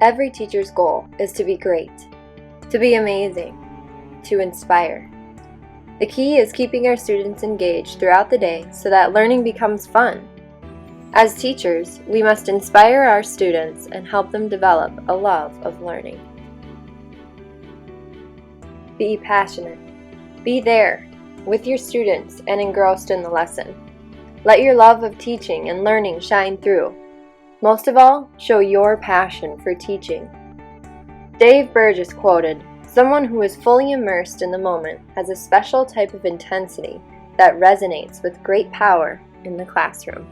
Every teacher's goal is to be great, to be amazing, to inspire. The key is keeping our students engaged throughout the day so that learning becomes fun. As teachers, we must inspire our students and help them develop a love of learning. Be passionate. Be there, with your students and engrossed in the lesson. Let your love of teaching and learning shine through. Most of all, show your passion for teaching. Dave Burgess quoted, "Someone who is fully immersed in the moment has a special type of intensity that resonates with great power in the classroom."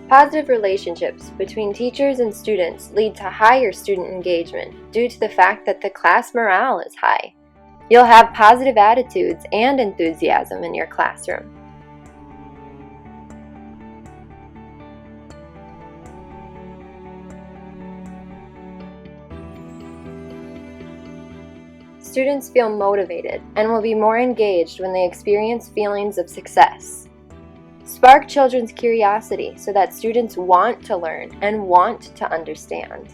Positive relationships between teachers and students lead to higher student engagement due to the fact that the class morale is high. You'll have positive attitudes and enthusiasm in your classroom. Students feel motivated and will be more engaged when they experience feelings of success. Spark children's curiosity so that students want to learn and want to understand.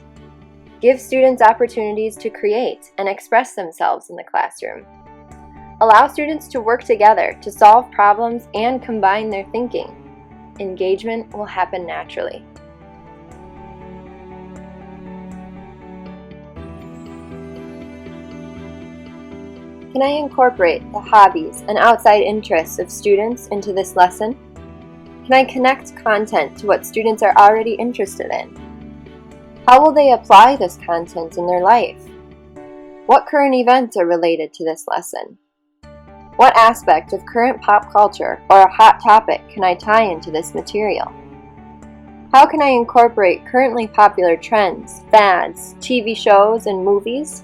Give students opportunities to create and express themselves in the classroom. Allow students to work together to solve problems and combine their thinking. Engagement will happen naturally. Can I incorporate the hobbies and outside interests of students into this lesson? Can I connect content to what students are already interested in? How will they apply this content in their life? What current events are related to this lesson? What aspect of current pop culture or a hot topic can I tie into this material? How can I incorporate currently popular trends, fads, TV shows, and movies?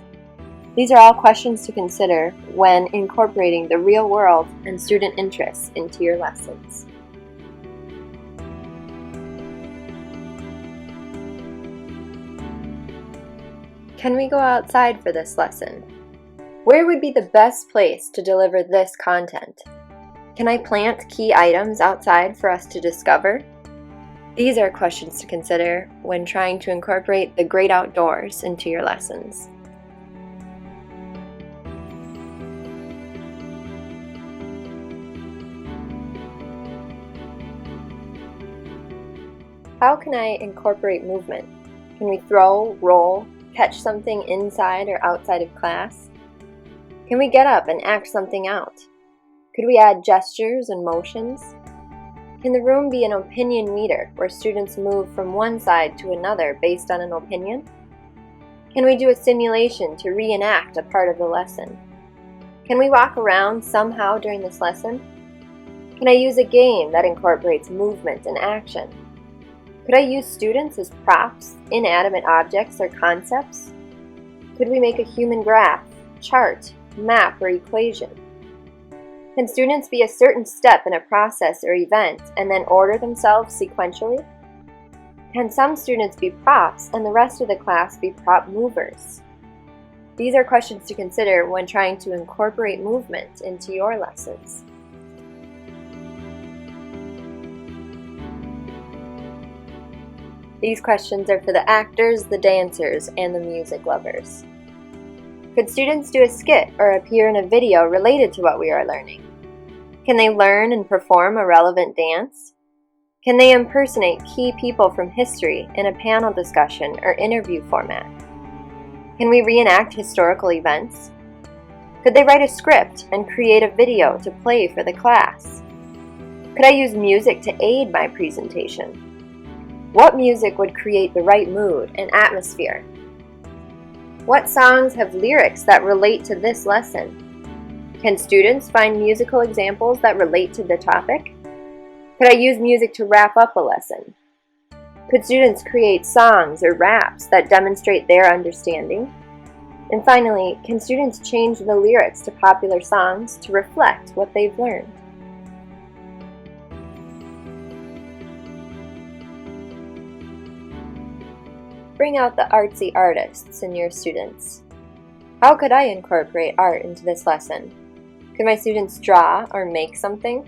These are all questions to consider when incorporating the real world and student interests into your lessons. Can we go outside for this lesson? Where would be the best place to deliver this content? Can I plant key items outside for us to discover? These are questions to consider when trying to incorporate the great outdoors into your lessons. How can I incorporate movement? Can we throw, roll, catch something inside or outside of class? Can we get up and act something out? Could we add gestures and motions? Can the room be an opinion meter where students move from one side to another based on an opinion? Can we do a simulation to reenact a part of the lesson? Can we walk around somehow during this lesson? Can I use a game that incorporates movement and action? Could I use students as props, inanimate objects, or concepts? Could we make a human graph, chart, map, or equation? Can students be a certain step in a process or event and then order themselves sequentially? Can some students be props and the rest of the class be prop movers? These are questions to consider when trying to incorporate movement into your lessons. These questions are for the actors, the dancers, and the music lovers. Could students do a skit or appear in a video related to what we are learning? Can they learn and perform a relevant dance? Can they impersonate key people from history in a panel discussion or interview format? Can we reenact historical events? Could they write a script and create a video to play for the class? Could I use music to aid my presentation? What music would create the right mood and atmosphere? What songs have lyrics that relate to this lesson? Can students find musical examples that relate to the topic? Could I use music to wrap up a lesson? Could students create songs or raps that demonstrate their understanding? And finally, can students change the lyrics to popular songs to reflect what they've learned? Bring out the artsy artists in your students. How could I incorporate art into this lesson? Could my students draw or make something?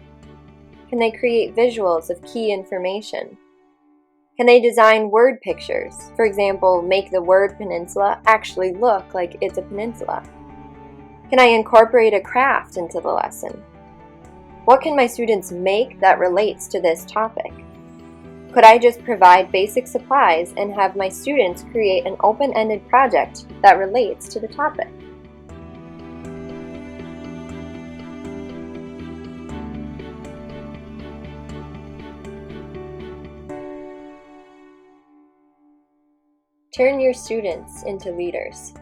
Can they create visuals of key information? Can they design word pictures? For example, make the word peninsula actually look like it's a peninsula. Can I incorporate a craft into the lesson? What can my students make that relates to this topic? Could I just provide basic supplies and have my students create an open-ended project that relates to the topic? Turn your students into leaders.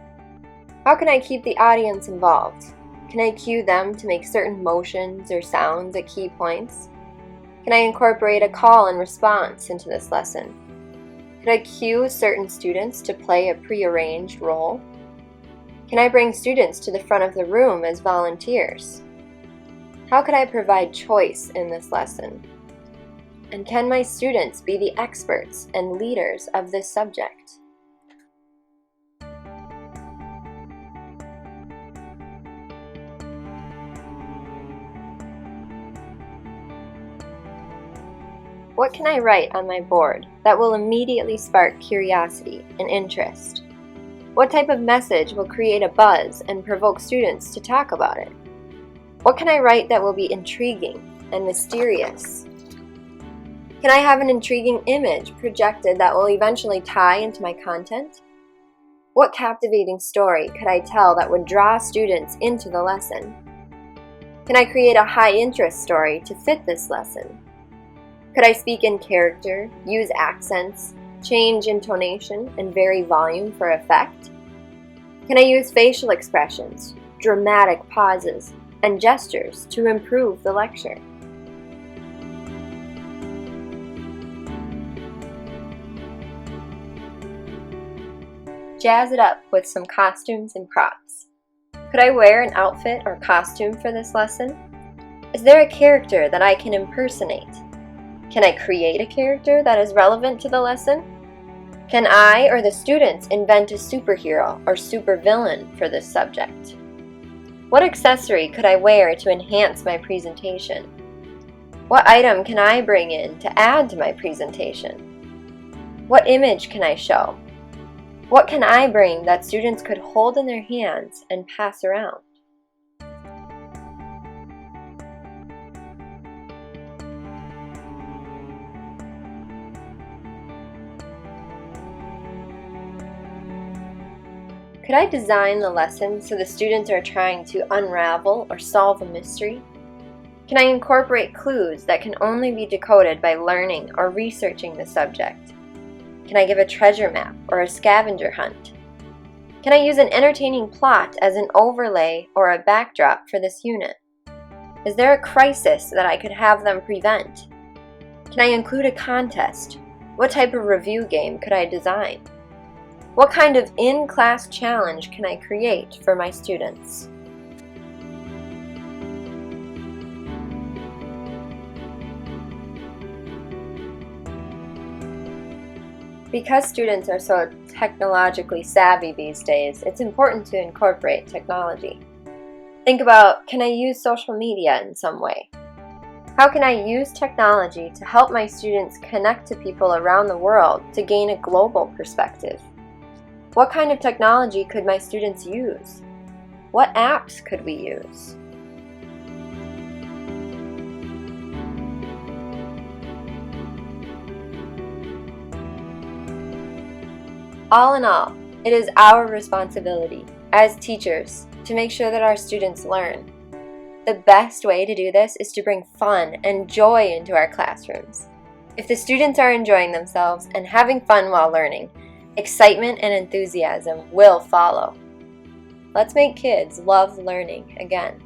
How can I keep the audience involved? Can I cue them to make certain motions or sounds at key points? Can I incorporate a call and response into this lesson? Could I cue certain students to play a prearranged role? Can I bring students to the front of the room as volunteers? How could I provide choice in this lesson? And can my students be the experts and leaders of this subject? What can I write on my board that will immediately spark curiosity and interest? What type of message will create a buzz and provoke students to talk about it? What can I write that will be intriguing and mysterious? Can I have an intriguing image projected that will eventually tie into my content? What captivating story could I tell that would draw students into the lesson? Can I create a high-interest story to fit this lesson? Could I speak in character, use accents, change intonation, and vary volume for effect? Can I use facial expressions, dramatic pauses, and gestures to improve the lecture? Jazz it up with some costumes and props. Could I wear an outfit or costume for this lesson? Is there a character that I can impersonate? Can I create a character that is relevant to the lesson? Can I or the students invent a superhero or supervillain for this subject? What accessory could I wear to enhance my presentation? What item can I bring in to add to my presentation? What image can I show? What can I bring that students could hold in their hands and pass around? Could I design the lesson so the students are trying to unravel or solve a mystery? Can I incorporate clues that can only be decoded by learning or researching the subject? Can I give a treasure map or a scavenger hunt? Can I use an entertaining plot as an overlay or a backdrop for this unit? Is there a crisis that I could have them prevent? Can I include a contest? What type of review game could I design? What kind of in-class challenge can I create for my students? Because students are so technologically savvy these days, it's important to incorporate technology. Think about, can I use social media in some way? How can I use technology to help my students connect to people around the world to gain a global perspective? What kind of technology could my students use? What apps could we use? All in all, it is our responsibility as teachers to make sure that our students learn. The best way to do this is to bring fun and joy into our classrooms. If the students are enjoying themselves and having fun while learning, excitement and enthusiasm will follow. Let's make kids love learning again.